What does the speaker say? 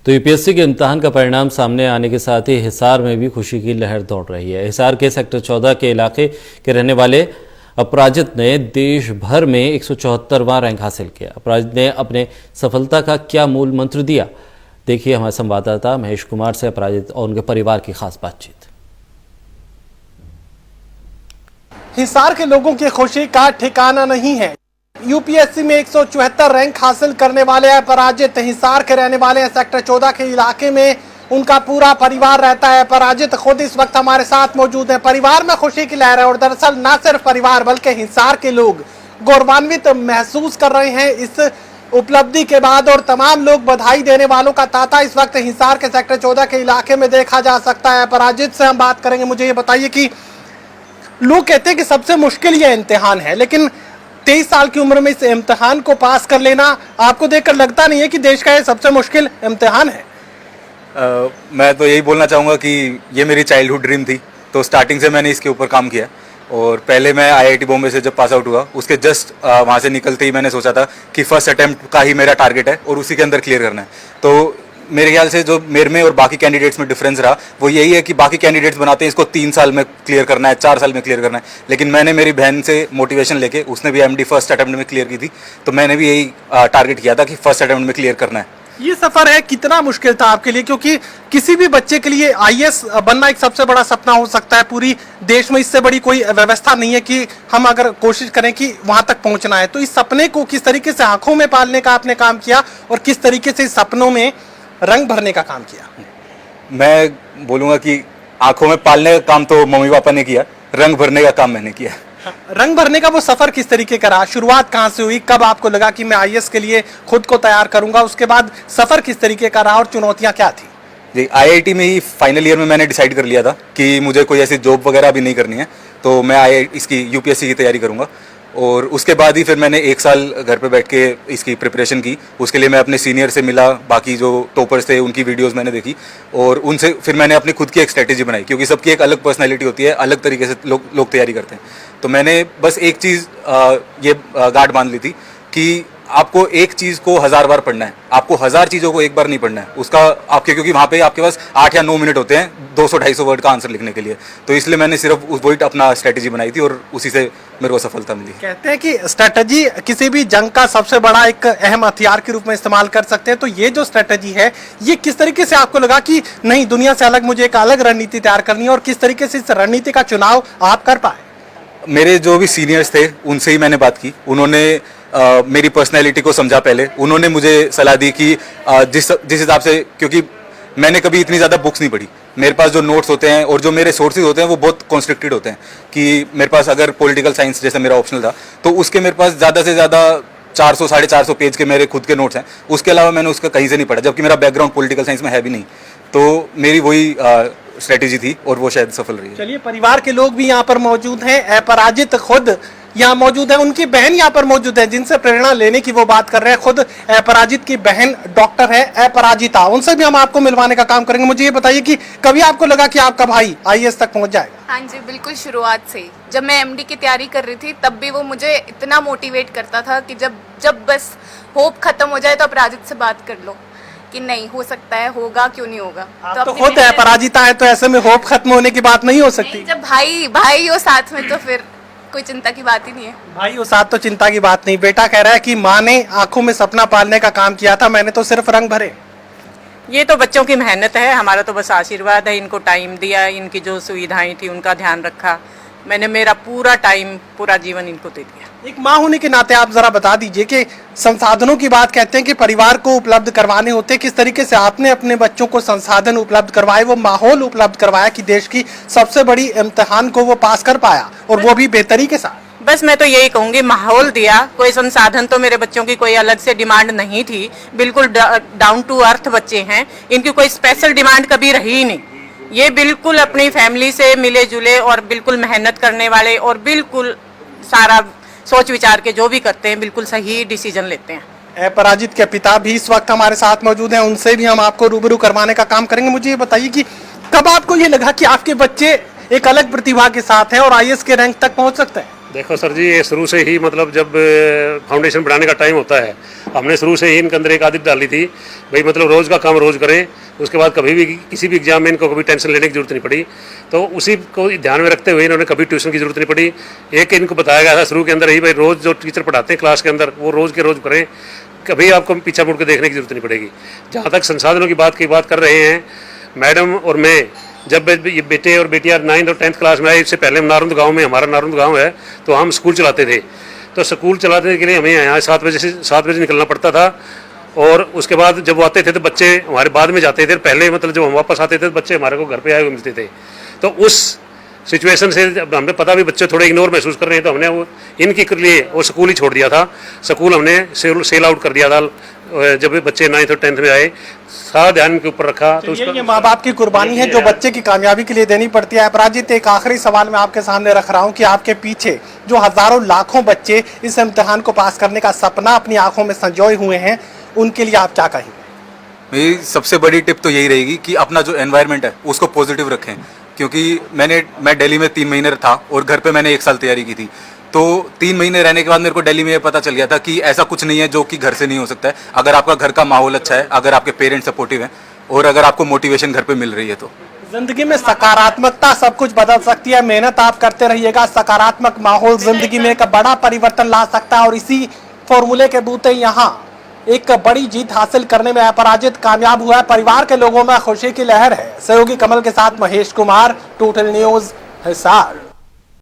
तो यूपीएससी के इम्तिहान का परिणाम सामने आने के साथ ही हिसार में भी खुशी की लहर दौड़ रही है। हिसार के सेक्टर 14 के इलाके के रहने वाले अपराजित ने देश भर में 174वां रैंक हासिल किया। अपराजित ने अपने सफलता का क्या मूल मंत्र दिया, देखिए हमारे संवाददाता महेश कुमार से अपराजित और उनके परिवार की खास बातचीत। हिसार के लोगों की खुशी का ठिकाना नहीं है। यूपीएससी में 174 रैंक हासिल करने वाले अपराजित हिसार के रहने वाले हैं। सेक्टर 14 के इलाके में उनका पूरा परिवार रहता है। अपराजित खुद इस वक्त हमारे साथ मौजूद है। परिवार में खुशी की लहर है और दरअसल न सिर्फ परिवार बल्कि हिसार के लोग गौरवान्वित महसूस कर रहे हैं इस उपलब्धि के बाद, और तमाम लोग बधाई देने वालों का तांता इस वक्त हिसार के सेक्टर 14 के इलाके में देखा जा सकता है। अपराजित से हम बात करेंगे। मुझे ये बताइए कि लोग कहते हैं कि सबसे मुश्किल ये इम्तिहान है, लेकिन 23 साल की उम्र में इस इम्तिहान को पास कर लेना आपको देखकर लगता नहीं है कि देश का ये सबसे मुश्किल इम्तिहान है? मैं तो यही बोलना चाहूँगा कि ये मेरी चाइल्डहुड ड्रीम थी, तो स्टार्टिंग से मैंने इसके ऊपर काम किया। और पहले मैं आईआईटी बॉम्बे से जब पास आउट हुआ, उसके जस्ट वहाँ से निकलते ही मैंने सोचा था कि फर्स्ट अटेम्प्ट का ही मेरा टारगेट है और उसी के अंदर क्लियर करना है। तो मेरे ख्याल से जो मेरे में और बाकी कैंडिडेट्स में डिफरेंस रहा वो यही है कि बाकी कैंडिडेट्स बनाते हैं इसको 3 साल में क्लियर करना है, 4 साल में क्लियर करना है, लेकिन मैंने मेरी बहन से मोटिवेशन लेके, उसने भी एमडी फर्स्ट अटेम्प्ट में क्लियर की थी, तो मैंने भी यही टारगेट किया था कि फर्स्ट अटेम्प्ट में क्लियर करना है। ये सफर है कितना मुश्किल था आपके लिए? क्योंकि किसी भी बच्चे के लिए आईएएस बनना एक सबसे बड़ा सपना हो सकता है। पूरी देश में इससे बड़ी कोई व्यवस्था नहीं है कि हम अगर कोशिश करें कि वहां तक पहुंचना है। तो इस सपने को किस तरीके से आंखों में पालने का आपने काम किया और किस तरीके से इस सपनों में रंग भरने का काम किया? मैं बोलूँगा कि आंखों में पालने का काम तो मम्मी पापा ने किया, रंग भरने का काम मैंने किया। रंग भरने का वो सफर किस तरीके का रहा? शुरुआत कहाँ से हुई? कब आपको लगा कि मैं आईएएस के लिए खुद को तैयार करूंगा? उसके बाद सफर किस तरीके का रहा और चुनौतियां क्या थी? जी, आईआईटी में ही फाइनल ईयर में मैंने डिसाइड कर लिया था कि मुझे कोई ऐसी जॉब वगैरह भी नहीं करनी है, तो मैं इसकी यूपीएससी की तैयारी करूंगा। और उसके बाद ही फिर मैंने 1 साल घर पे बैठ के इसकी प्रिपरेशन की। उसके लिए मैं अपने सीनियर से मिला, बाकी जो टॉपर्स थे उनकी वीडियोस मैंने देखी और उनसे फिर मैंने अपनी खुद की एक स्ट्रेटेजी बनाई, क्योंकि सबकी एक अलग पर्सनैलिटी होती है, अलग तरीके से लोग तैयारी करते हैं। तो मैंने बस एक चीज़ ये गार्ड बांध ली थी कि आपको एक चीज़ को 1000 बार पढ़ना है, आपको 1000 चीज़ों को एक बार नहीं पढ़ना है। उसका आपके, क्योंकि वहाँ पे आपके पास 8 या 9 मिनट होते हैं 200-250 वर्ड का आंसर लिखने के लिए। तो इसलिए मैंने सिर्फ वही अपना स्ट्रेटेजी बनाई थी और उसी से मेरे को सफलता मिली। कहते हैं कि स्ट्रेटेजी किसी भी जंग का सबसे बड़ा एक अहम हथियार के रूप में इस्तेमाल कर सकते हैं। तो ये जो स्ट्रेटेजी है, ये किस तरीके से आपको लगा कि नहीं, दुनिया से अलग मुझे एक अलग रणनीति तैयार करनी है, और किस तरीके से इस रणनीति का चुनाव आप कर पाए? मेरे जो भी सीनियर्स थे उनसे ही मैंने बात की। उन्होंने मेरी पर्सनैलिटी को समझा। पहले उन्होंने मुझे सलाह दी कि जिस हिसाब से, क्योंकि मैंने कभी इतनी ज़्यादा बुक्स नहीं पढ़ी, मेरे पास जो नोट्स होते हैं और जो मेरे सोर्सेज होते हैं वो बहुत कॉन्स्ट्रिक्टेड होते हैं। कि मेरे पास अगर पॉलिटिकल साइंस जैसे मेरा ऑप्शनल था तो उसके मेरे पास ज़्यादा से ज़्यादा 400-450 पेज के मेरे खुद के नोट्स हैं। उसके अलावा मैंने उसका कहीं से नहीं पढ़ा, जबकि मेरा बैकग्राउंड पॉलिटिकल साइंस में है भी नहीं। तो मेरी वही स्ट्रेटेजी थी और वो शायद सफल रही है। चलिए, परिवार के लोग भी यहाँ पर मौजूद हैं। अपराजित खुद यहाँ मौजूद है, उनकी बहन यहाँ पर मौजूद है जिनसे प्रेरणा लेने की वो बात कर रहे हैं। खुद अपराजित की बहन डॉक्टर है, अपराजिता, उनसे भी हम आपको मिलवाने का काम करेंगे। मुझे ये बताइए कि कभी आपको लगा कि आपका भाई आईएएस तक पहुँच जाएगा? हाँ जी, बिल्कुल। शुरुआत से ही जब मैं एमडी की तैयारी कर रही थी तब भी वो मुझे इतना मोटिवेट करता था कि जब बस होप खत्म हो जाए तो अपराजित से बात कर लो कि नहीं हो सकता है, होगा, क्यों नहीं होगा। तो खुद अपराजिता है, तो ऐसे में होप खत्म होने की बात नहीं हो सकती। जब भाई हो साथ में तो फिर कोई चिंता की बात ही नहीं है। भाई वो साथ तो चिंता की बात नहीं। बेटा कह रहा है कि माँ ने आंखों में सपना पालने का काम किया था, मैंने तो सिर्फ रंग भरे। ये तो बच्चों की मेहनत है, हमारा तो बस आशीर्वाद है। इनको टाइम दिया, इनकी जो सुविधाएं थी उनका ध्यान रखा। मैंने मेरा पूरा टाइम, पूरा जीवन इनको दे दिया। एक माँ होने के नाते आप जरा बता दीजिए कि संसाधनों की बात कहते हैं कि परिवार को उपलब्ध करवाने होते, किस तरीके से आपने अपने बच्चों को संसाधन उपलब्ध करवाए, वो माहौल उपलब्ध करवाया कि देश की सबसे बड़ी इम्तिहान को वो पास कर पाया, और वो भी बेहतरी के साथ? बस मैं तो यही कहूँगी, माहौल दिया। कोई संसाधन तो मेरे बच्चों की कोई अलग से डिमांड नहीं थी। बिल्कुल डाउन टू अर्थ बच्चे हैं, इनकी कोई स्पेशल डिमांड कभी रही ही नहीं। ये बिल्कुल अपनी फैमिली से मिले जुले और बिल्कुल मेहनत करने वाले और बिल्कुल सारा सोच विचार के जो भी करते हैं बिल्कुल सही डिसीजन लेते हैं। अपराजित के पिता भी इस वक्त हमारे साथ मौजूद हैं, उनसे भी हम आपको रूबरू करवाने का काम करेंगे। मुझे ये बताइए कि कब आपको ये लगा कि आपके बच्चे एक अलग प्रतिभा के साथ हैं और आईएएस के रैंक तक पहुंच सकते हैं? देखो सर जी, ये शुरू से ही मतलब जब फाउंडेशन बनाने का टाइम होता है, हमने शुरू से ही इनके अंदर एक आदत डाली थी भाई मतलब रोज़ का काम रोज़ करें। उसके बाद कभी भी किसी भी एग्जाम में इनको कभी टेंशन लेने की जरूरत नहीं पड़ी, तो उसी को ध्यान में रखते हुए इन्होंने कभी ट्यूशन की जरूरत नहीं पड़ी। एक इनको बताया गया था शुरू के अंदर ही भाई रोज़ जो टीचर पढ़ाते हैं क्लास के अंदर वो रोज़ के रोज़ करें, कभी आपको पीछा मुड़ के देखने की जरूरत नहीं पड़ेगी। जहाँ तक संसाधनों की बात कर रहे हैं, मैडम और मैं जब ये बेटे और बेटियाँ 9th और 10th क्लास में आए, इससे पहले हम नारुंद गांव में, हमारा नारुंद गांव है, तो हम स्कूल चलाते थे। तो स्कूल चलाने के लिए हमें यहाँ 7 बजे निकलना पड़ता था, और उसके बाद जब वो आते थे तो बच्चे हमारे बाद में जाते थे। पहले मतलब जब हम वापस आते थे तो बच्चे हमारे को घर पे आए हुए मिलते थे। तो उस सिचुएशन से जब हमें पता भी बच्चे थोड़े इग्नोर महसूस कर रहे हैं, तो हमने वो इनके लिए वो स्कूल ही छोड़ दिया था। स्कूल हमने सेल आउट कर दिया था जब बच्चे 9th और 10th में आए, सारा ध्यान इनके ऊपर रखा। तो ये माँ बाप की कुर्बानी है जो बच्चे की कामयाबी के लिए देनी पड़ती है। अपराजित, एक आखिरी सवाल मैं आपके सामने रख रहा हूँ कि आपके पीछे जो हजारों लाखों बच्चे इस इम्तिहान को पास करने का सपना अपनी आंखों में संजोए हुए हैं, उनके लिए आप क्या कहेंगे? मेरी सबसे बड़ी टिप तो यही रहेगी कि अपना जो एनवायरनमेंट है उसको पॉजिटिव रखें, क्योंकि मैं दिल्ली में 3 महीने था और घर पे मैंने 1 साल तैयारी की थी। तो 3 महीने रहने के बाद मेरे को दिल्ली में ये पता चल गया था कि ऐसा कुछ नहीं है जो कि घर से नहीं हो सकता है। अगर आपका घर का माहौल अच्छा है, अगर आपके पेरेंट्स सपोर्टिव हैं और अगर आपको मोटिवेशन घर पे मिल रही है, तो जिंदगी में सकारात्मकता सब कुछ बदल सकती है। मेहनत आप करते रहिएगा, सकारात्मक माहौल जिंदगी में एक बड़ा परिवर्तन ला सकता है। और इसी फॉर्मूले के बूते यहाँ एक बड़ी जीत हासिल करने में अपराजित कामयाब हुआ है। परिवार के लोगों में खुशी की लहर है। सहयोगी कमल के साथ महेश कुमार, टोटल न्यूज, हिसार।